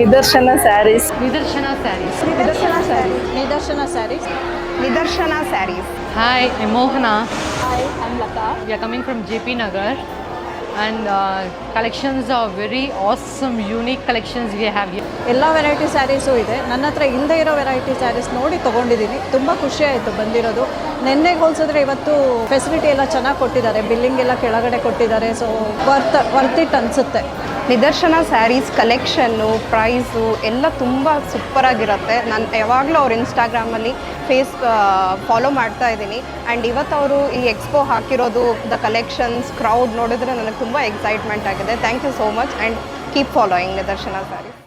ನಿದರ್ಶನ ಸ್ಯಾರೀಸ್. ನಿದರ್ಶನ ಸ್ಯಾರೀಸ್. ನಿದರ್ಶನ ಸ್ಯಾರೀಸ್. ನಿದರ್ಶನ ಸ್ಯಾರೀಸ್. ನಿದರ್ಶನ saris. Hi, I'm Mohana. Hi, I'm Lata. We are coming from JP Nagar and collections are very awesome, unique collections we have here. ಎಲ್ಲ variety saris ಇದೆ. ನನ್ನ ಹತ್ರ ಇಲ್ಲದೆ ಇರೋ ವೆರೈಟಿ ಸ್ಯಾರೀಸ್ ನೋಡಿ ತೊಗೊಂಡಿದ್ದೀನಿ. ತುಂಬ ಖುಷಿ ಆಯಿತು ಬಂದಿರೋದು. ನೆನ್ನೆಗೆ ಹೋಲಿಸಿದ್ರೆ ಇವತ್ತು ಫೆಸಿಲಿಟಿ ಎಲ್ಲ ಚೆನ್ನಾಗಿ ಕೊಟ್ಟಿದ್ದಾರೆ. ಬಿಲ್ಲಿಂಗ್ ಎಲ್ಲ ಕೆಳಗಡೆ ಕೊಟ್ಟಿದ್ದಾರೆ. ಸೊ ವರ್ತ್ ಇಟ್ ಅನಿಸುತ್ತೆ. ನಿದರ್ಶನ ಸ್ಯಾರೀಸ್ ಕಲೆಕ್ಷನ್ನು, ಪ್ರೈಸು ಎಲ್ಲ ತುಂಬ ಸೂಪರಾಗಿರುತ್ತೆ. ನಾನು ಯಾವಾಗಲೂ ಅವ್ರ ಇನ್ಸ್ಟಾಗ್ರಾಮಲ್ಲಿ ಫಾಲೋ ಮಾಡ್ತಾ ಇದ್ದೀನಿ. ಆ್ಯಂಡ್ ಇವತ್ತು ಅವರು ಈ ಎಕ್ಸ್ಪೋ ಹಾಕಿರೋದು, ದ ಕಲೆಕ್ಷನ್ಸ್, ಕ್ರೌಡ್ ನೋಡಿದ್ರೆ ನನಗೆ ತುಂಬ ಎಕ್ಸೈಟ್ಮೆಂಟ್ ಆಗಿದೆ. Thank you so much and keep following Nidarshana saris.